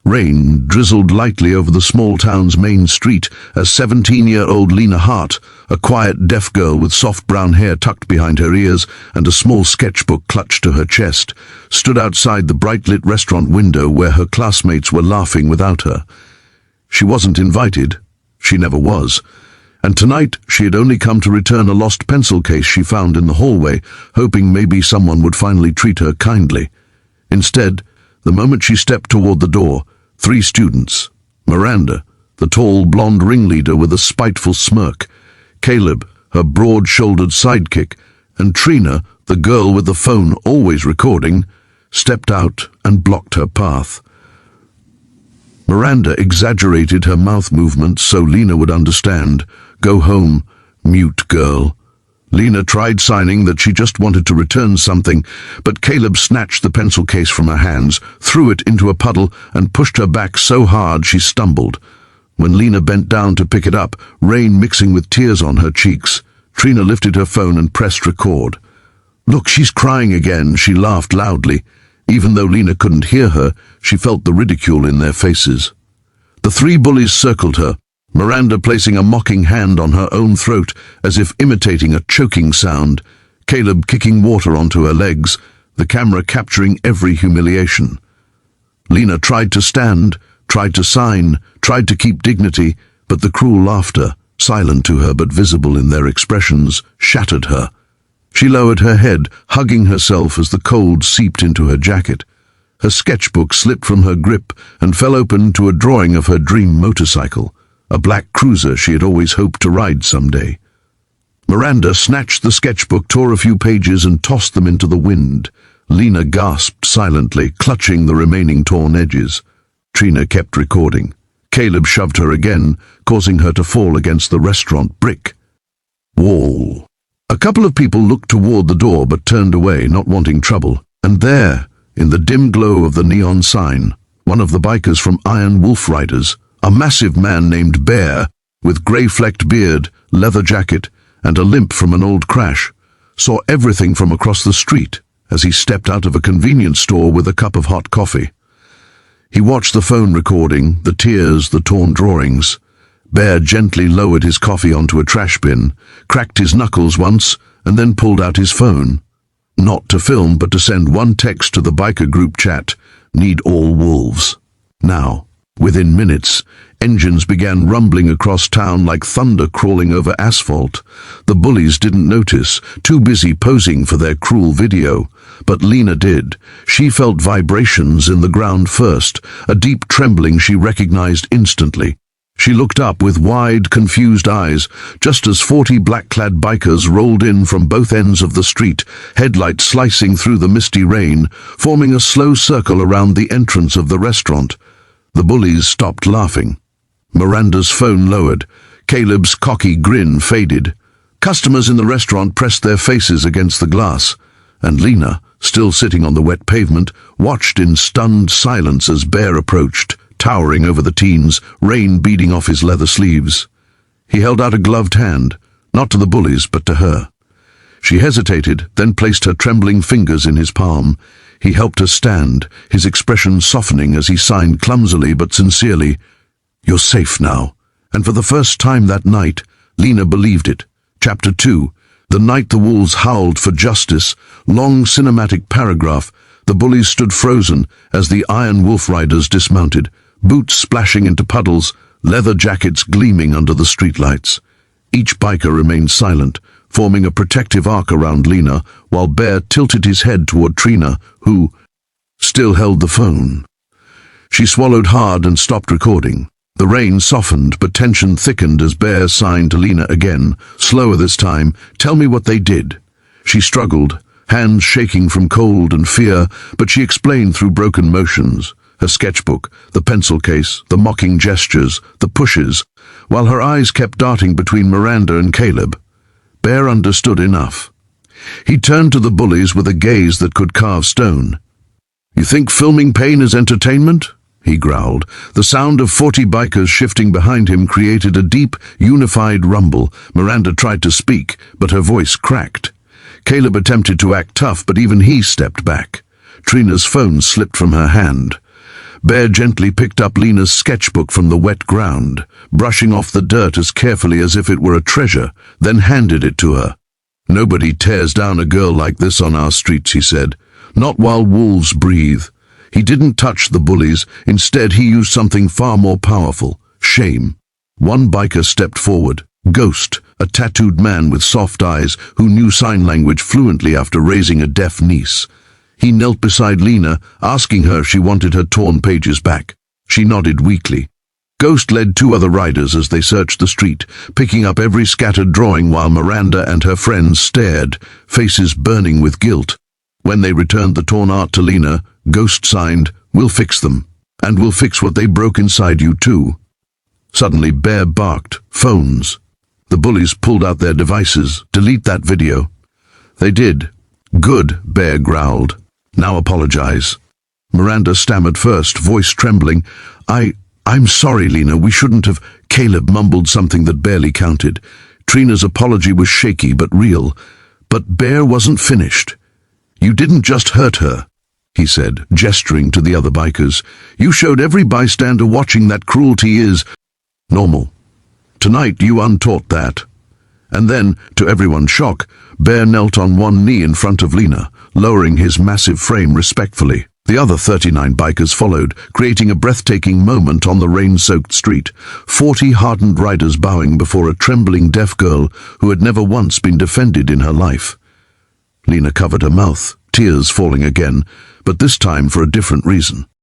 Rain drizzled lightly over the small town's main street as 17-year-old Lena Hart, a quiet deaf girl with soft brown hair tucked behind her ears and a small sketchbook clutched to her chest, stood outside the bright-lit restaurant window where her classmates were laughing without her. She wasn't invited. She never was. And tonight she had only come to return a lost pencil case she found in the hallway, hoping maybe someone would finally treat her kindly. Instead, the moment she stepped toward the door, 3 students, Miranda, the tall blonde ringleader with a spiteful smirk, Caleb, her broad-shouldered sidekick, and Trina, the girl with the phone always recording, stepped out and blocked her path. Miranda exaggerated her mouth movements so Lena would understand. Go home, mute girl. Lena tried signing that she just wanted to return something, but Caleb snatched the pencil case from her hands, threw it into a puddle, and pushed her back so hard she stumbled. When Lena bent down to pick it up, rain mixing with tears on her cheeks, Trina lifted her phone and pressed record. "Look, she's crying again," she laughed loudly. Even though Lena couldn't hear her, she felt the ridicule in their faces. The 3 bullies circled her, Miranda placing a mocking hand on her own throat as if imitating a choking sound, Caleb kicking water onto her legs, the camera capturing every humiliation. Lena tried to stand, tried to sign, tried to keep dignity, but the cruel laughter, silent to her but visible in their expressions, shattered her. She lowered her head, hugging herself as the cold seeped into her jacket. Her sketchbook slipped from her grip and fell open to a drawing of her dream motorcycle, a black cruiser she had always hoped to ride someday. Miranda snatched the sketchbook, tore a few pages and tossed them into the wind. Lena gasped silently, clutching the remaining torn edges. Trina kept recording. Caleb shoved her again, causing her to fall against the restaurant brick wall. A couple of people looked toward the door but turned away, not wanting trouble. And there, in the dim glow of the neon sign, one of the bikers from Iron Wolf Riders, a massive man named Bear, with grey-flecked beard, leather jacket, and a limp from an old crash, saw everything from across the street as he stepped out of a convenience store with a cup of hot coffee. He watched the phone recording, the tears, the torn drawings. Bear gently lowered his coffee onto a trash bin, cracked his knuckles once, and then pulled out his phone. Not to film, but to send one text to the biker group chat, "Need all wolves." Now, within minutes, engines began rumbling across town like thunder crawling over asphalt. The bullies didn't notice, too busy posing for their cruel video. But Lena did. She felt vibrations in the ground first, a deep trembling she recognized instantly. She looked up with wide, confused eyes, just as 40 black-clad bikers rolled in from both ends of the street, headlights slicing through the misty rain, forming a slow circle around the entrance of the restaurant. The bullies stopped laughing. Miranda's phone lowered. Caleb's cocky grin faded. Customers in the restaurant pressed their faces against the glass, and Lena, still sitting on the wet pavement, watched in stunned silence as Bear approached, towering over the teens, rain beading off his leather sleeves. He held out a gloved hand, not to the bullies, but to her. She hesitated, then placed her trembling fingers in his palm. He helped her stand, his expression softening as he signed clumsily but sincerely, "You're safe now." And for the first time that night, Lena believed it. Chapter 2. The night the wolves howled for justice. Long cinematic paragraph. The bullies stood frozen as the Iron Wolf Riders dismounted, boots splashing into puddles, leather jackets gleaming under the streetlights. Each biker remained silent, forming a protective arc around Lena, while Bear tilted his head toward Trina, who still held the phone. She swallowed hard and stopped recording. The rain softened, but tension thickened as Bear signed to Lena again, slower this time, "Tell me what they did." She struggled, hands shaking from cold and fear, but she explained through broken motions. Her sketchbook, the pencil case, the mocking gestures, the pushes, while her eyes kept darting between Miranda and Caleb. Bear understood enough. He turned to the bullies with a gaze that could carve stone. "You think filming pain is entertainment?" he growled. The sound of 40 bikers shifting behind him created a deep, unified rumble. Miranda tried to speak, but her voice cracked. Caleb attempted to act tough, but even he stepped back. Trina's phone slipped from her hand. Bear gently picked up Lena's sketchbook from the wet ground, brushing off the dirt as carefully as if it were a treasure, then handed it to her. "Nobody tears down a girl like this on our streets," he said. "Not while wolves breathe." He didn't touch the bullies. Instead, he used something far more powerful: shame. One biker stepped forward. Ghost, a tattooed man with soft eyes who knew sign language fluently after raising a deaf niece. He knelt beside Lena, asking her if she wanted her torn pages back. She nodded weakly. Ghost led two other riders as they searched the street, picking up every scattered drawing while Miranda and her friends stared, faces burning with guilt. When they returned the torn art to Lena, Ghost signed, "We'll fix them. And we'll fix what they broke inside you too." Suddenly Bear barked, "Phones." The bullies pulled out their devices. "Delete that video." They did. "Good," Bear growled. "Now apologize." Miranda stammered first, voice trembling. I'm sorry, Lena, we shouldn't have." Caleb mumbled something that barely counted. Trina's apology was shaky but real. But Bear wasn't finished. "You didn't just hurt her," he said, gesturing to the other bikers. "You showed every bystander watching that cruelty is normal. Tonight you untaught that." And then, to everyone's shock, Bear knelt on one knee in front of Lena, lowering his massive frame respectfully. The other 39 bikers followed, creating a breathtaking moment on the rain-soaked street, 40 hardened riders bowing before a trembling deaf girl who had never once been defended in her life. Lena covered her mouth, tears falling again, but this time for a different reason.